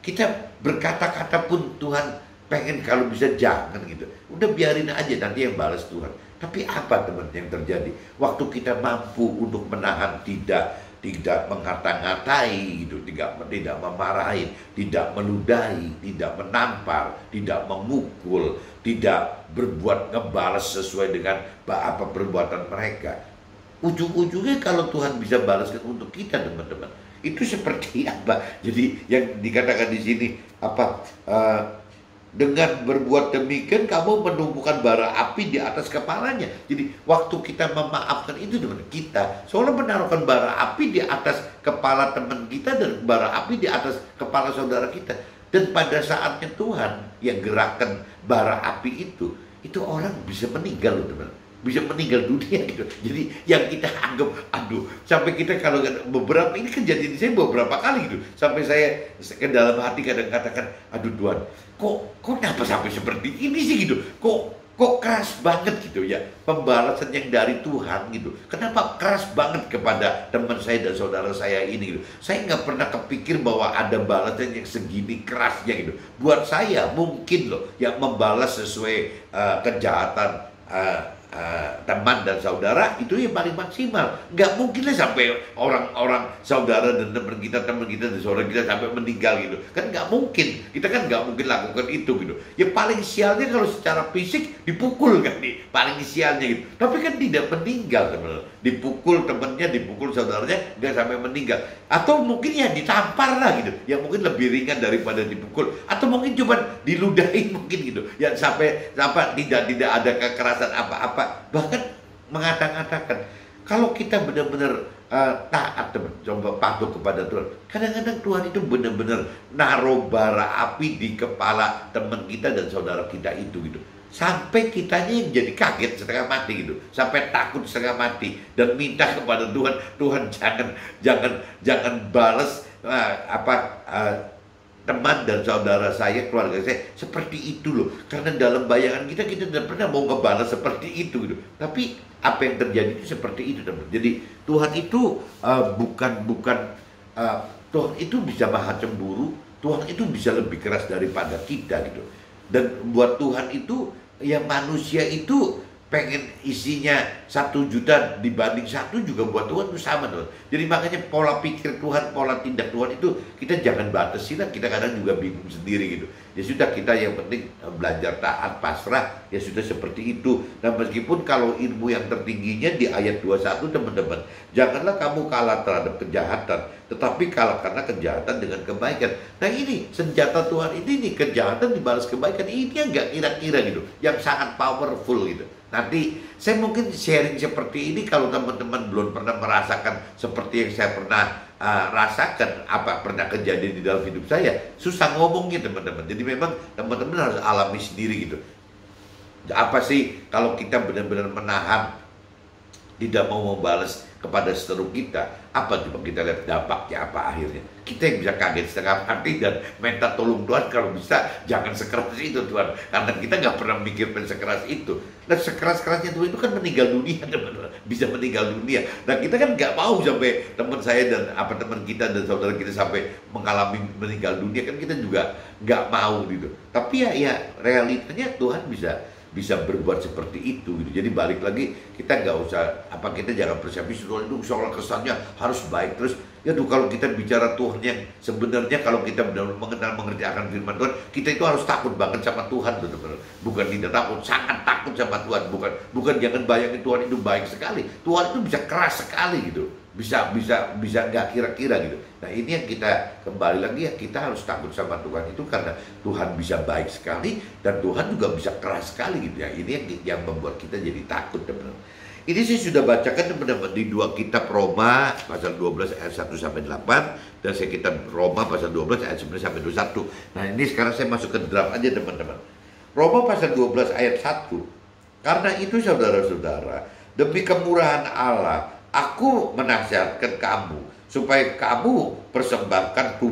kita berkata-kata pun Tuhan pengen kalau bisa jangan gitu. Udah biarin aja, nanti yang balas Tuhan. Tapi apa teman yang terjadi? Waktu kita mampu untuk menahan, tidak mengata-ngatai gitu, tidak memarahi, tidak meludahi, tidak menampar, tidak memukul, tidak berbuat ngebalas sesuai dengan apa perbuatan mereka. Ujung-ujungnya kalau Tuhan bisa balaskan untuk kita teman-teman, itu seperti apa? Jadi yang dikatakan di sini apa? Dengan berbuat demikian kamu menumbuhkan bara api di atas kepalanya. Jadi waktu kita memaafkan itu teman kita seolah menaruhkan bara api di atas kepala teman kita dan bara api di atas kepala saudara kita. Dan pada saatnya Tuhan yang gerakan bara api itu orang bisa meninggal loh teman. Bisa meninggal dunia gitu. Jadi yang kita anggap aduh, sampai kita kalau beberapa ini kejadian saya beberapa kali gitu. Sampai saya ke dalam hati kadang katakan, aduh Tuhan, kok kenapa sampai seperti ini sih gitu? Kok keras banget gitu ya pembalasan yang dari Tuhan gitu. Kenapa keras banget kepada teman saya dan saudara saya ini gitu. Saya nggak pernah kepikir bahwa ada balasan yang segini kerasnya gitu. Buat saya mungkin loh yang membalas sesuai kejahatan teman dan saudara itu yang paling maksimal. Nggak mungkin lah sampai orang-orang saudara dan teman kita dan saudara kita sampai meninggal gitu. Kan nggak mungkin. Kita kan nggak mungkin lakukan itu gitu. Ya paling sialnya kalau secara fisik dipukul kan nih. Paling sialnya gitu. Tapi kan tidak meninggal teman. Dipukul temannya, dipukul saudaranya nggak sampai meninggal. Atau mungkin ya ditampar lah gitu. Yang mungkin lebih ringan daripada dipukul. Atau mungkin cuma diludahin mungkin gitu. Ya sampai tidak ada kekerasan apa-apa. Bahkan mengatakan kalau kita benar-benar taat teman, coba patuh kepada Tuhan. Kadang-kadang Tuhan itu benar-benar naruh bara api di kepala teman kita dan saudara kita itu gitu. Sampai kitanya yang jadi kaget setengah mati gitu, sampai takut setengah mati dan minta kepada Tuhan, Tuhan jangan balas teman dan saudara saya, keluarga saya seperti itu loh. Karena dalam bayangan kita tidak pernah mau ngebalas seperti itu gitu. Tapi apa yang terjadi itu seperti itu, teman. Jadi Tuhan itu Tuhan itu bisa maha cemburu. Tuhan itu bisa lebih keras daripada kita gitu. Dan buat Tuhan itu, ya manusia itu pengen isinya 1 juta dibanding 1 juga buat Tuhan itu sama, Tuhan. Jadi makanya pola pikir Tuhan, pola tindak Tuhan itu kita jangan batasi lah. Kita kadang juga bingung sendiri gitu. Ya sudah, kita yang penting belajar taat, pasrah, ya sudah seperti itu. Nah meskipun kalau ilmu yang tertingginya di ayat 21, teman-teman, janganlah kamu kalah terhadap kejahatan, tetapi kalahkanlah kejahatan dengan kebaikan. Nah ini senjata Tuhan ini kejahatan dibalas kebaikan. Ini yang nggak kira-kira gitu, yang sangat powerful gitu. Nanti saya mungkin sharing seperti ini kalau teman-teman belum pernah merasakan seperti yang saya pernah rasakan, apa pernah kejadian di dalam hidup saya, susah ngomongnya teman-teman. Jadi memang teman-teman harus alami sendiri gitu. Apa sih kalau kita benar-benar menahan, tidak mau membalas kepada seteru kita, apa coba kita lihat dampaknya apa akhirnya? Kita yang bisa kaget setengah mati dan minta tolong Tuhan, kalau bisa jangan sekeras itu Tuhan, karena kita nggak pernah mikirkan sekeras itu. Dan sekeras-kerasnya Tuhan itu kan meninggal dunia, teman-teman, bisa meninggal dunia. Dan kita kan nggak mau sampai teman saya dan teman kita dan saudara kita sampai mengalami meninggal dunia, kan kita juga nggak mau gitu. Tapi ya realitanya Tuhan bisa berbuat seperti itu gitu. Jadi balik lagi, kita nggak usah kita jangan persepsi Tuhan itu seolah kesannya harus baik terus. Ya tuh, kalau kita bicara Tuhan yang sebenarnya, kalau kita benar-benar mengenal mengerti akan firman Tuhan, kita itu harus takut banget sama Tuhan, benar-benar. Bukan tidak takut, sangat takut sama Tuhan. Bukan jangan bayangin Tuhan itu baik sekali. Tuhan itu bisa keras sekali gitu. Bisa nggak kira-kira gitu. Nah ini yang kita kembali lagi, ya kita harus takut sama Tuhan itu karena Tuhan bisa baik sekali dan Tuhan juga bisa keras sekali gitu ya. Ini yang membuat kita jadi takut, teman-teman. Ini saya sudah bacakan, teman-teman, di 2 kitab Roma pasal 12 ayat 1 sampai 8 dan saya kitab Roma pasal 12 ayat 9 sampai 21. Nah ini sekarang saya masuk ke draft aja, teman-teman. Roma pasal 12 ayat 1. Karena itu saudara-saudara, demi kemurahan Allah, aku menasihatkan kamu supaya kamu persembahkan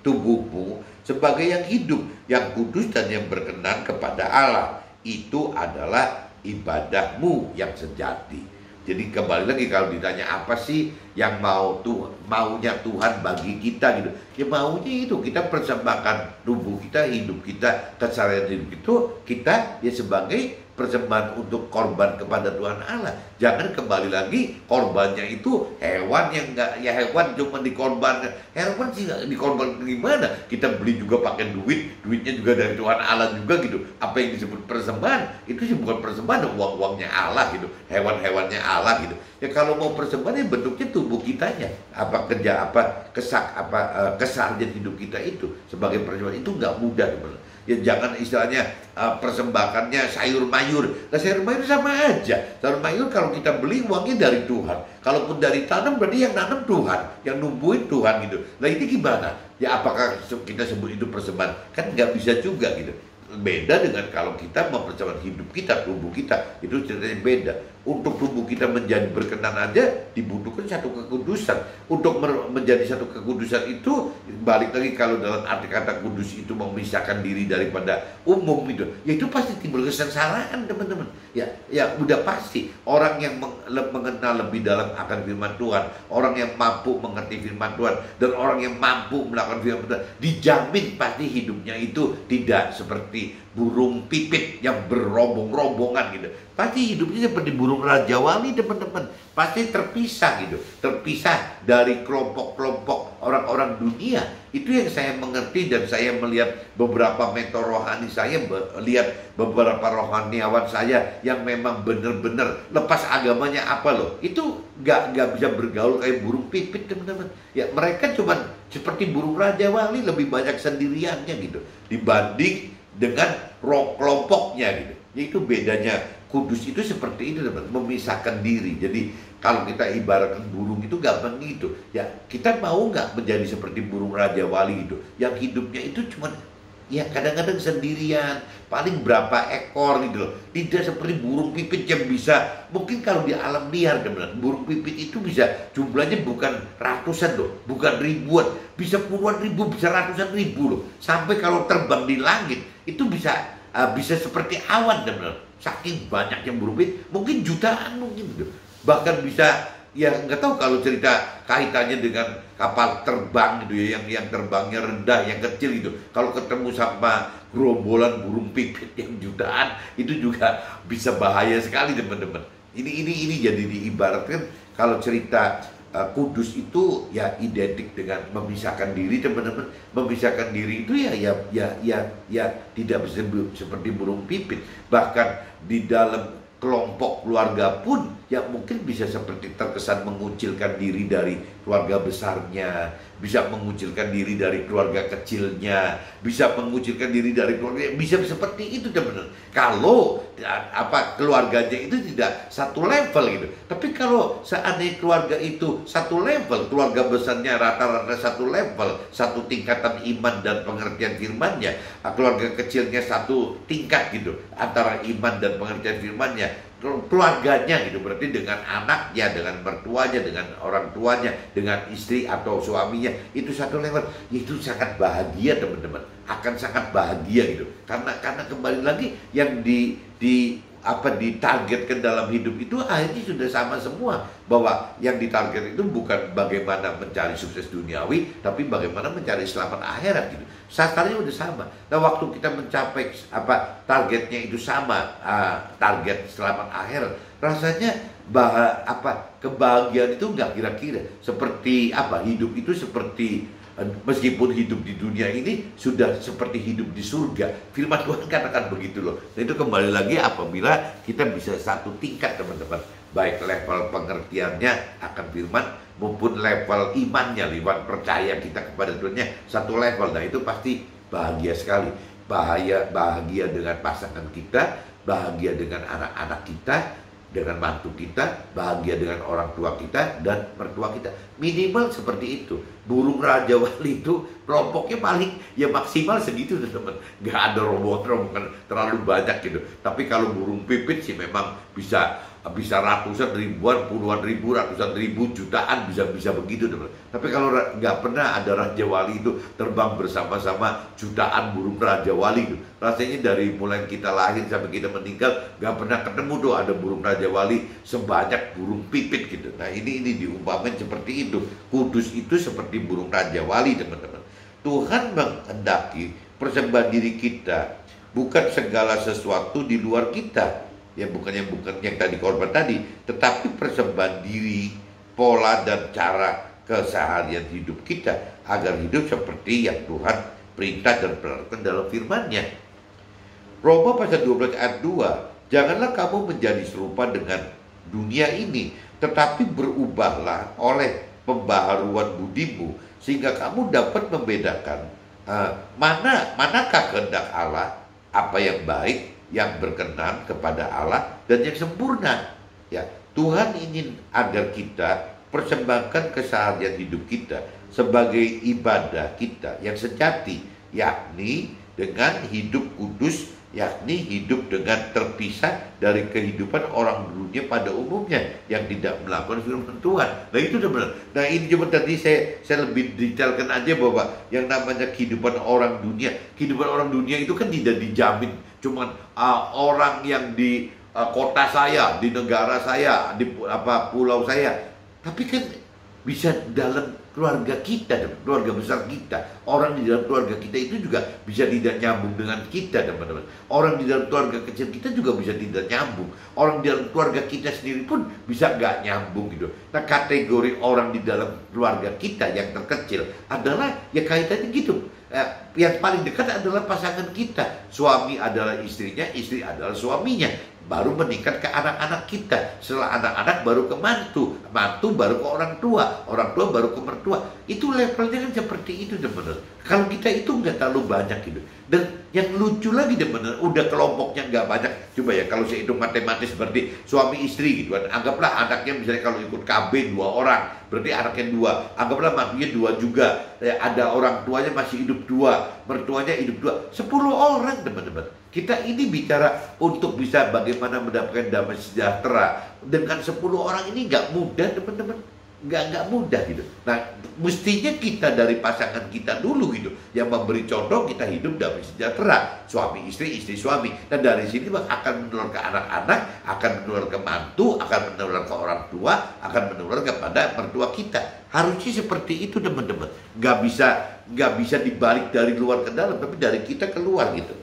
tubuhmu sebagai yang hidup, yang kudus dan yang berkenan kepada Allah. Itu adalah ibadahmu yang sejati. Jadi kembali lagi, kalau ditanya apa sih yang maunya Tuhan bagi kita gitu, ya maunya itu kita persembahkan tubuh kita, hidup kita, keseharian hidup itu kita ya sebagai persembahan untuk korban kepada Tuhan Allah. Jangan kembali lagi korbannya itu hewan yang enggak, ya hewan cuma dikorbankan. Hewan sih nggak dikorbankan gimana? Kita beli juga pakai duitnya juga dari Tuhan Allah juga gitu. Apa yang disebut persembahan itu sih bukan persembahan, uangnya Allah gitu, hewan-hewannya Allah gitu. Ya kalau mau persembahan ya bentuknya tubuh kitanya, keseharian hidup kita itu sebagai persembahan itu nggak mudah, teman. Ya jangan istilahnya persembahkannya sayur mayur. Nah sayur mayur sama aja. Sayur mayur kalau kita beli uangnya dari Tuhan. Kalaupun dari tanam berarti yang nanam Tuhan, yang numbuhin Tuhan gitu. Nah ini gimana? Ya apakah kita sebut itu persembahan? Kan nggak bisa juga gitu. Beda dengan kalau kita mempersembahkan hidup kita, tubuh kita, itu ceritanya beda. Untuk tubuh kita menjadi berkenan aja dibutuhkan satu kekudusan. Untuk menjadi satu kekudusan itu, balik lagi kalau dalam arti kata kudus itu memisahkan diri daripada umum gitu, ya itu pasti timbul kesengsaraan, teman-teman. Ya udah pasti. Orang yang mengenal lebih dalam akan firman Tuhan, orang yang mampu mengerti firman Tuhan, dan orang yang mampu melakukan firman Tuhan, dijamin pasti hidupnya itu tidak seperti burung pipit yang berombong-rombongan gitu. Pasti hidupnya seperti burung Raja Wali, teman-teman. Pasti terpisah gitu. Terpisah dari kelompok-kelompok orang-orang dunia. Itu yang saya mengerti dan saya melihat beberapa mentor rohani saya, lihat beberapa rohaniawan saya yang memang benar-benar lepas agamanya apa loh. Itu nggak bisa bergaul kayak burung pipit, teman-teman. Ya mereka cuman seperti burung Raja Wali, lebih banyak sendiriannya gitu dibanding dengan kelompoknya gitu. Itu bedanya. Kudus itu seperti itu, teman, memisahkan diri. Jadi kalau kita ibaratkan burung itu gampang gitu. Ya kita mau nggak menjadi seperti burung Raja Wali gitu, yang hidupnya itu cuma Ya kadang-kadang sendirian, paling berapa ekor gitu loh. Tidak seperti burung pipit yang bisa, mungkin kalau di alam liar teman-teman, burung pipit itu bisa jumlahnya bukan ratusan loh, bukan ribuan, bisa puluhan ribu, bisa ratusan ribu loh. Sampai kalau terbang di langit itu bisa seperti awan teman-teman. Saking banyaknya burung pipit, mungkin jutaan mungkin gitu. Bahkan bisa, ya nggak tahu kalau cerita kaitannya dengan kapal terbang gitu ya, yang terbangnya rendah, yang kecil gitu. Kalau ketemu sama gerombolan burung pipit yang jutaan, itu juga bisa bahaya sekali teman-teman. Ini jadi diibaratkan kalau cerita kudus itu ya identik dengan memisahkan diri teman-teman. Memisahkan diri itu ya tidak bisa seperti burung pipit. Bahkan di dalam kelompok keluarga pun ya mungkin bisa seperti terkesan mengucilkan diri dari keluarga besarnya, bisa mengucilkan diri dari keluarga kecilnya, bisa mengucilkan diri dari keluarga, bisa seperti itu teman-teman. Kalau keluarganya itu tidak satu level gitu. Tapi kalau seandainya keluarga itu satu level, keluarga besarnya rata-rata satu level, satu tingkatan iman dan pengertian firman-Nya, keluarga kecilnya satu tingkat gitu antara iman dan pengertian firman-Nya, keluarganya gitu, berarti dengan anaknya, dengan mertuanya, dengan orang tuanya, dengan istri atau suaminya itu satu level, itu sangat bahagia teman-teman, akan sangat bahagia gitu, karena kembali lagi yang ditargetkan dalam hidup itu akhirnya sudah sama semua, bahwa yang ditarget itu bukan bagaimana mencari sukses duniawi, tapi bagaimana mencari selamat akhirat gitu. Sasarannya udah sama. Nah, waktu kita mencapai targetnya itu sama, target selamat akhirat, rasanya kebahagiaan itu nggak kira-kira seperti hidup itu seperti, meskipun hidup di dunia ini sudah seperti hidup di surga. Firman Tuhan katakan begitu loh. Nah, itu kembali lagi apabila kita bisa satu tingkat teman-teman, baik level pengertiannya akan firman maupun level imannya, lewat percaya kita kepada Tuhannya satu level. Nah, itu pasti bahagia sekali. Bahagia dengan pasangan kita, bahagia dengan anak-anak kita, dengan mantu kita, bahagia dengan orang tua kita dan mertua kita. Minimal seperti itu. Burung Raja Wali itu kelompoknya paling ya maksimal segitu teman-teman. Nggak ada rombongan terlalu banyak gitu. Tapi kalau burung pipit sih memang bisa ratusan, ribuan, puluhan ribu, ratusan ribu, jutaan, bisa begitu teman. Tapi kalau nggak pernah ada Raja Wali itu terbang bersama-sama jutaan burung Raja Wali itu, rasanya dari mulai kita lahir sampai kita meninggal nggak pernah ketemu tuh ada burung Raja Wali sebanyak burung pipit gitu. Nah, ini diumpamakan seperti itu. Kudus itu seperti burung Raja Wali teman-teman. Tuhan menghendaki persembahan diri kita, bukan segala sesuatu di luar kita. Ya bukan yang tadi korban tadi, tetapi persembahan diri, pola dan cara keseharian hidup kita agar hidup seperti yang Tuhan perintah dan perintahkan dalam firman-Nya. Roma pasal 12 ayat 2, janganlah kamu menjadi serupa dengan dunia ini, tetapi berubahlah oleh pembaharuan budimu, sehingga kamu dapat membedakan manakah kehendak Allah, apa yang baik, yang berkenan kepada Allah dan yang sempurna. Ya, Tuhan ingin agar kita persembahkan keseharian hidup kita sebagai ibadah kita yang sejati, yakni dengan hidup kudus, yakni hidup dengan terpisah dari kehidupan orang dunia pada umumnya yang tidak melakukan firman Tuhan. Nah, itu udah benar. Nah, ini cuma tadi saya lebih detailkan aja bahwa yang namanya kehidupan orang dunia itu kan tidak dijamin cuman orang yang di kota saya, di negara saya, di pulau saya, tapi kan bisa dalam keluarga kita, keluarga besar kita. Orang di dalam keluarga kita itu juga bisa tidak nyambung dengan kita, teman-teman. Orang di dalam keluarga kecil kita juga bisa tidak nyambung. Orang di dalam keluarga kita sendiri pun bisa nggak nyambung gitu. Nah, kategori orang di dalam keluarga kita yang terkecil adalah ya kaitannya gitu. Yang paling dekat adalah pasangan kita. Suami adalah istrinya, istri adalah suaminya. Baru meningkat ke anak-anak kita. Setelah anak-anak baru ke mantu, mantu baru ke orang tua baru ke mertua. Itu levelnya kan seperti itu teman-teman. Kalau kita itu nggak terlalu banyak gitu. Dan yang lucu lagi teman-teman, udah kelompoknya nggak banyak. Coba ya kalau saya hitung matematis seperti suami istri gitu kan. Anggaplah anaknya misalnya kalau ikut KB 2 orang, berarti anaknya 2. Anggaplah mantunya 2 juga. Ada orang tuanya masih hidup 2, mertuanya hidup 2. 10 orang teman-teman. Kita ini bicara untuk bisa bagaimana mendapatkan damai sejahtera. Dengan 10 orang ini nggak mudah teman-teman. Nggak mudah gitu. Nah, mestinya kita dari pasangan kita dulu gitu, yang memberi contoh kita hidup damai sejahtera, suami istri, istri suami. Dan dari sini akan menular ke anak-anak, akan menular ke mantu, akan menular ke orang tua, akan menular kepada mertua kita. Harusnya seperti itu teman-teman. Nggak bisa dibalik dari luar ke dalam, tapi dari kita keluar gitu.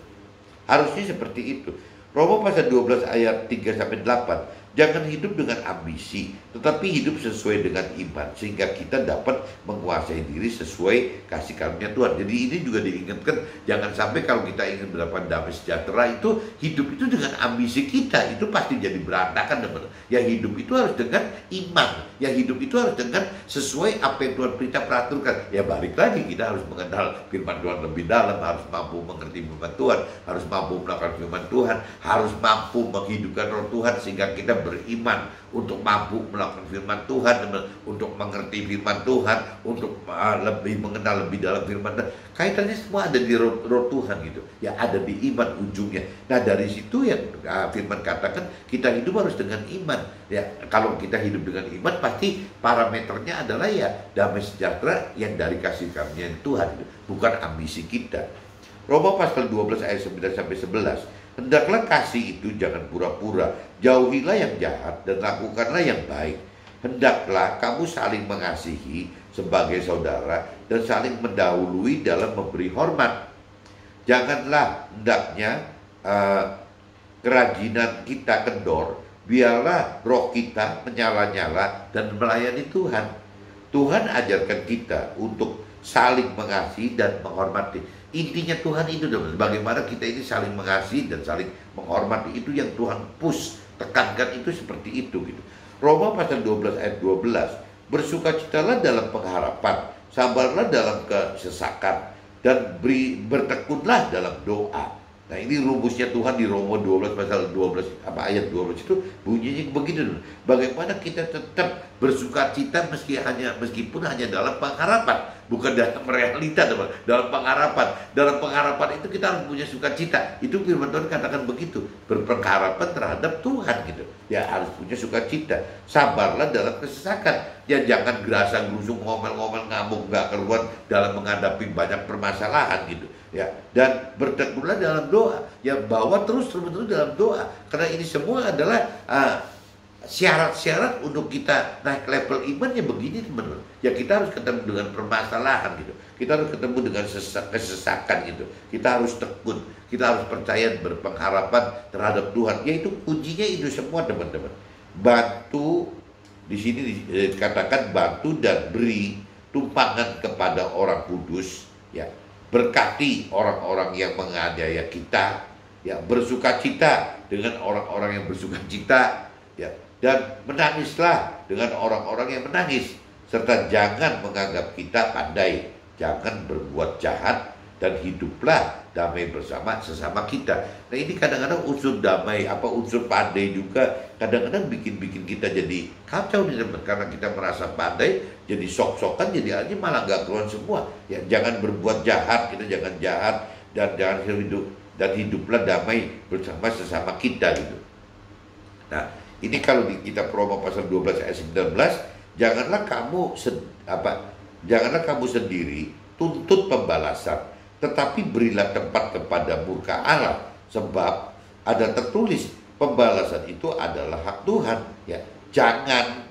Harusnya seperti itu. Roma pasal 12 ayat 3-8. Jangan hidup dengan ambisi, tetapi hidup sesuai dengan iman, sehingga kita dapat menguasai diri sesuai kasih karunia Tuhan. Jadi ini juga diingatkan, jangan sampai kalau kita ingin mendapatkan damai sejahtera itu, hidup itu dengan ambisi kita, itu pasti jadi berantakan teman-teman. Ya hidup itu harus dengan iman, ya hidup itu harus dengan sesuai apa yang Tuhan perintah peraturkan. Ya balik lagi, kita harus mengenal firman Tuhan lebih dalam, harus mampu mengerti firman Tuhan, harus mampu melakukan firman Tuhan, harus mampu menghidupkan roh Tuhan, sehingga kita beriman untuk mampu melakukan firman Tuhan, untuk mengerti firman Tuhan, untuk lebih mengenal lebih dalam firman Tuhan. Kaitannya semua ada di roh Tuhan gitu. Ya ada di iman ujungnya. Nah dari situ yang firman katakan kita hidup harus dengan iman. Ya kalau kita hidup dengan iman pasti parameternya adalah ya damai sejahtera yang dari kasih karunia Tuhan gitu. Bukan ambisi kita. Roma pasal 12 ayat 9-11. Hendaklah kasih itu jangan pura-pura, jauhilah yang jahat dan lakukanlah yang baik. Hendaklah kamu saling mengasihi sebagai saudara dan saling mendahului dalam memberi hormat. Janganlah hendaknya kerajinan kita kendor, biarlah roh kita menyala-nyala dan melayani Tuhan. Tuhan ajarkan kita untuk saling mengasihi dan menghormati. Intinya Tuhan itu bagaimana kita ini saling mengasihi dan saling menghormati, itu yang Tuhan tekankan itu seperti itu gitu. Roma pasal 12 ayat 12. Bersukacitalah dalam pengharapan, sabarlah dalam kesesakan, dan bertekunlah dalam doa. Nah ini rumusnya Tuhan di Roma 12 pasal 12 ayat 12 itu bunyinya begitu. Bagaimana kita tetap bersukacita meskipun hanya dalam pengharapan, bukan dalam realita teman. Dalam pengharapan. Dalam pengharapan itu kita harus punya sukacita. Itu firman Tuhan katakan begitu. Berpengharapan terhadap Tuhan gitu. Ya harus punya sukacita. Sabarlah dalam kesesakan. Ya jangan gerasa gerusuk ngomel-ngomel ngamuk nggak keruan dalam menghadapi banyak permasalahan gitu. Ya dan bertekunlah dalam doa. Ya bawa terus dalam doa. Karena ini semua adalah syarat-syarat untuk kita naik level imannya begini teman-teman. Ya kita harus ketemu dengan permasalahan gitu. Kita harus ketemu dengan kesesakan gitu. Kita harus tekun. Kita harus percaya berpengharapan terhadap Tuhan. Yaitu kuncinya itu semua teman-teman. Bantu di sini dikatakan bantu dan beri tumpangan kepada orang kudus. Ya berkati orang-orang yang menganiaya kita. Ya bersukacita dengan orang-orang yang bersukacita. Ya dan menangislah dengan orang-orang yang menangis, serta jangan menganggap kita pandai, jangan berbuat jahat, dan hiduplah damai bersama sesama kita. Nah ini kadang-kadang unsur damai, unsur pandai juga kadang-kadang bikin kita jadi kacau nih teman, karena kita merasa pandai, jadi sok-sokan, jadi akhirnya malah gak keluar semua. Ya jangan berbuat jahat, kita jangan jahat, dan jangan hiduplah damai bersama sesama kita gitu. Nah ini kalau di kitab Roma pasal 12 ayat 19, janganlah kamu sendiri tuntut pembalasan, tetapi berilah tempat kepada murka Allah, sebab ada tertulis pembalasan itu adalah hak Tuhan. Ya, jangan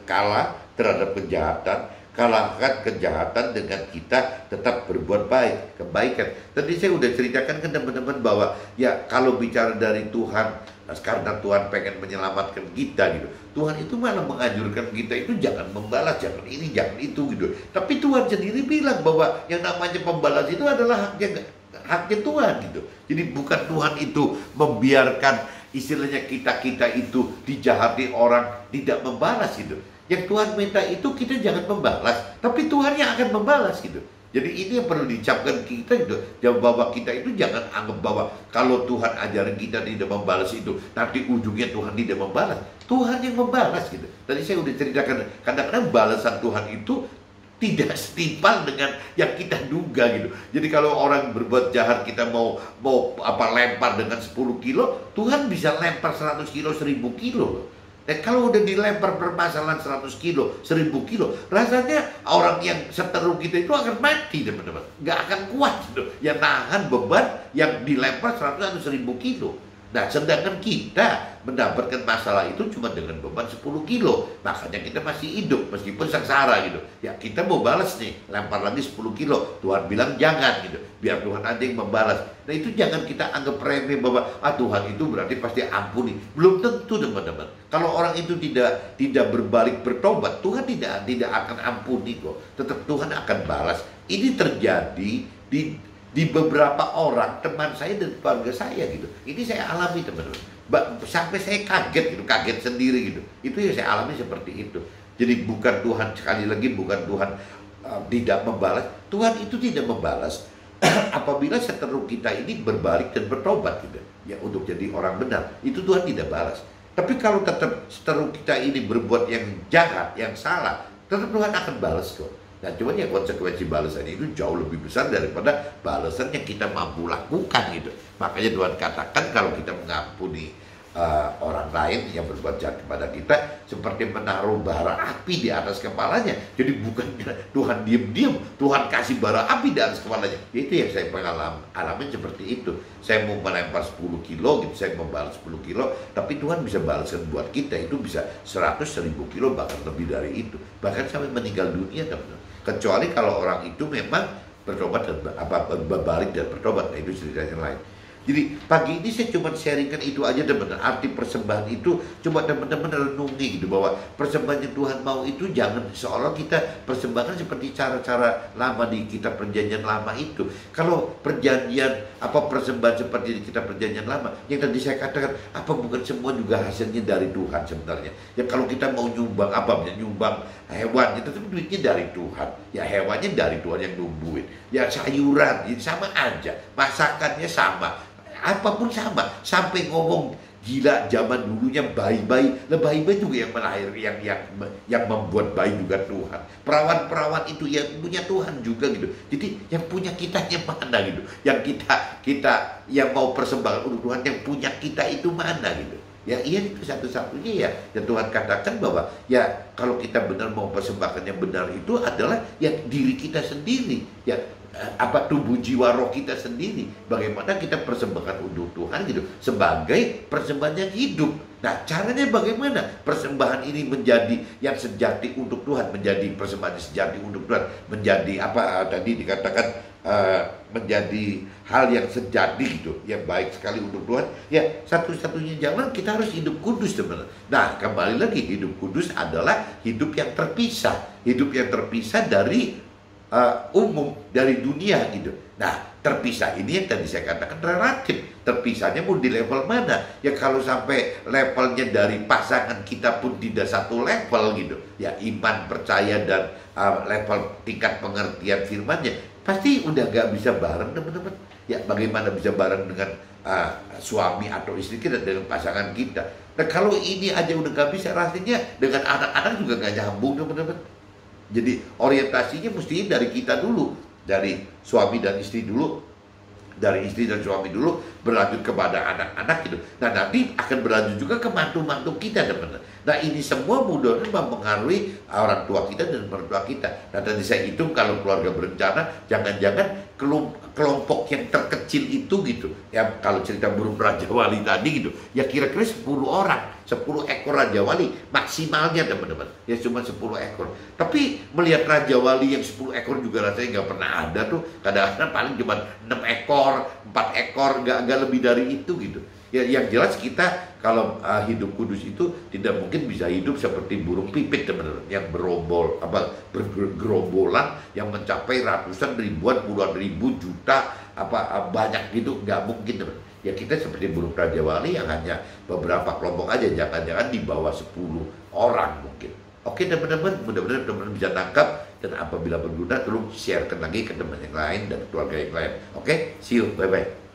kalah terhadap kejahatan, kalahkan kejahatan dengan kita tetap berbuat kebaikan. Tadi saya udah ceritakan ke teman-teman bahwa ya kalau bicara dari Tuhan, karena Tuhan pengen menyelamatkan kita gitu, Tuhan itu malah menganjurkan kita itu jangan membalas, jangan ini, jangan itu gitu. Tapi Tuhan sendiri bilang bahwa yang namanya pembalas itu adalah haknya Tuhan gitu. Jadi bukan Tuhan itu membiarkan istilahnya kita itu dijahati orang tidak membalas gitu. Yang Tuhan minta itu kita jangan membalas, tapi Tuhan yang akan membalas gitu. Jadi ini yang perlu diucapkan kita itu, bahwa kita itu jangan anggap bahwa kalau Tuhan ajarin kita tidak membalas itu, nanti ujungnya Tuhan tidak membalas. Tuhan yang membalas gitu. Tadi saya udah ceritakan, kadang-kadang balasan Tuhan itu tidak setimpal dengan yang kita duga gitu. Jadi kalau orang berbuat jahat kita mau lempar dengan 10 kilo, Tuhan bisa lempar 100 kilo, 1000 kilo loh. Dan kalau udah dilempar permasalahan 100 kilo, 1000 kilo, rasanya orang yang seteru kita itu akan mati, teman-teman. Nggak akan kuat gitu. Yang nahan beban yang dilempar 100 atau 1000 kilo. Nah, sedangkan kita mendapatkan masalah itu cuma dengan beban 10 kilo. Makanya kita masih hidup, meskipun sengsara gitu. Ya, kita mau balas nih, lempar lagi 10 kilo. Tuhan bilang jangan gitu. Biar Tuhan aja yang membalas. Nah, itu jangan kita anggap remeh bahwa Tuhan itu berarti pasti ampuni. Belum tentu, teman-teman. Kalau orang itu tidak berbalik bertobat, Tuhan tidak akan ampuni kok. Tetap Tuhan akan balas. Ini terjadi di beberapa orang teman saya dan keluarga saya gitu. Ini saya alami, teman-teman. Sampai saya kaget gitu, kaget sendiri gitu. Itu yang saya alami seperti itu. Jadi bukan Tuhan, sekali lagi bukan Tuhan tidak membalas. Tuhan itu tidak membalas apabila seteru kita ini berbalik dan bertobat gitu. Ya, untuk jadi orang benar. Itu Tuhan tidak balas. Tapi kalau tetap seteru kita ini berbuat yang jahat, yang salah, tetap Tuhan akan balas kok. Nah, cuman ya konsekuensi balasan itu jauh lebih besar daripada balasan yang kita mampu lakukan gitu. Makanya Tuhan katakan kalau kita mengampuni orang lain yang berbuat jahat kepada kita, seperti menaruh bara api di atas kepalanya. Jadi bukan Tuhan diam-diam, Tuhan kasih bara api di atas kepalanya. Itu yang saya alami seperti itu. Saya mau melempar 10 kilo gitu, saya membalas 10 kilo, tapi Tuhan bisa balaskan buat kita itu bisa 100, 1000 kilo, bahkan lebih dari itu. Bahkan sampai meninggal dunia, teman-teman. Kecuali kalau orang itu memang bertobat dan berbalik dan bertobat, nah itu cerita yang lain. Jadi pagi ini saya cuma sharingkan itu aja, teman-teman. Arti persembahan itu coba teman-teman renungi gitu, bahwa persembahan yang Tuhan mau itu jangan seolah kita persembahkan seperti cara-cara lama di kitab perjanjian lama itu. Kalau perjanjian persembahan seperti di kitab perjanjian lama, yang tadi saya katakan, bukan semua juga hasilnya dari Tuhan sebenarnya. Ya kalau kita mau nyumbang nyumbang hewan, itu duitnya dari Tuhan. Ya hewannya dari Tuhan yang numbuhin. Ya sayuran, sama aja. Masakannya sama. Apapun sama, sampai ngomong gila zaman dulunya bayi-bayi, bayi-bayi juga yang melahir, yang membuat bayi juga Tuhan. Perawan-perawan itu yang punya Tuhan juga gitu. Jadi yang punya kitanya mana gitu? Yang kita yang mau persembahkan untuk Tuhan, yang punya kita itu mana gitu? Ya iya, itu satu-satunya ya. Dan Tuhan katakan bahwa ya kalau kita benar mau persembahkan yang benar itu adalah ya diri kita sendiri, ya tubuh jiwa roh kita sendiri. Bagaimana kita persembahkan untuk Tuhan gitu, sebagai persembahan yang hidup. Nah, caranya bagaimana persembahan ini menjadi yang sejati untuk Tuhan, menjadi persembahan yang sejati untuk Tuhan, menjadi tadi dikatakan menjadi hal yang sejati gitu, yang baik sekali untuk Tuhan. Ya, satu-satunya jalan kita harus hidup kudus, teman-teman. Nah, kembali lagi, hidup kudus adalah hidup yang terpisah, dari umum, dari dunia gitu. Nah, terpisah ini yang tadi saya katakan relatif. Terpisahnya pun di level mana? Ya kalau sampai levelnya dari pasangan kita pun tidak satu level gitu. Ya iman, percaya, dan level tingkat pengertian firman-Nya, pasti udah gak bisa bareng, teman-teman. Ya bagaimana bisa bareng dengan suami atau istri kita, dengan pasangan kita. Nah kalau ini aja udah gak bisa, rasanya dengan anak-anak juga gak nyambung, teman-teman. Jadi orientasinya mestinya dari kita dulu, dari suami dan istri dulu, dari istri dan suami dulu, berlanjut kepada anak-anak gitu. Nah nanti akan berlanjut juga ke mantu-mantu kita, teman-teman. Nah ini semua mudah-mudahan mempengaruhi orang tua kita dan mertua kita. Nah tadi saya hitung kalau keluarga berencana, jangan-jangan kelompok yang terkecil itu gitu. Ya kalau cerita burung Raja Wali tadi gitu, ya kira-kira 10 orang. 10 ekor Raja Wali maksimalnya, teman-teman. Ya cuma 10 ekor. Tapi melihat Raja Wali yang 10 ekor juga rasanya nggak pernah ada tuh. Kadang-kadang paling cuma 6 ekor, 4 ekor, nggak lebih dari itu gitu. Ya yang jelas kita kalau hidup kudus itu tidak mungkin bisa hidup seperti burung pipit, teman-teman, yang bergerombolan yang mencapai ratusan, ribuan, puluhan ribu, juta, banyak gitu, nggak mungkin, teman. Ya kita seperti burung Raja Wali yang hanya beberapa kelompok aja, jangan-jangan di bawah 10 orang mungkin. Oke teman-teman, mudah-mudahan teman-teman bisa tangkap, dan apabila berguna tolong sharekan lagi ke teman yang lain dan keluarga yang lain. Oke, see you, bye-bye.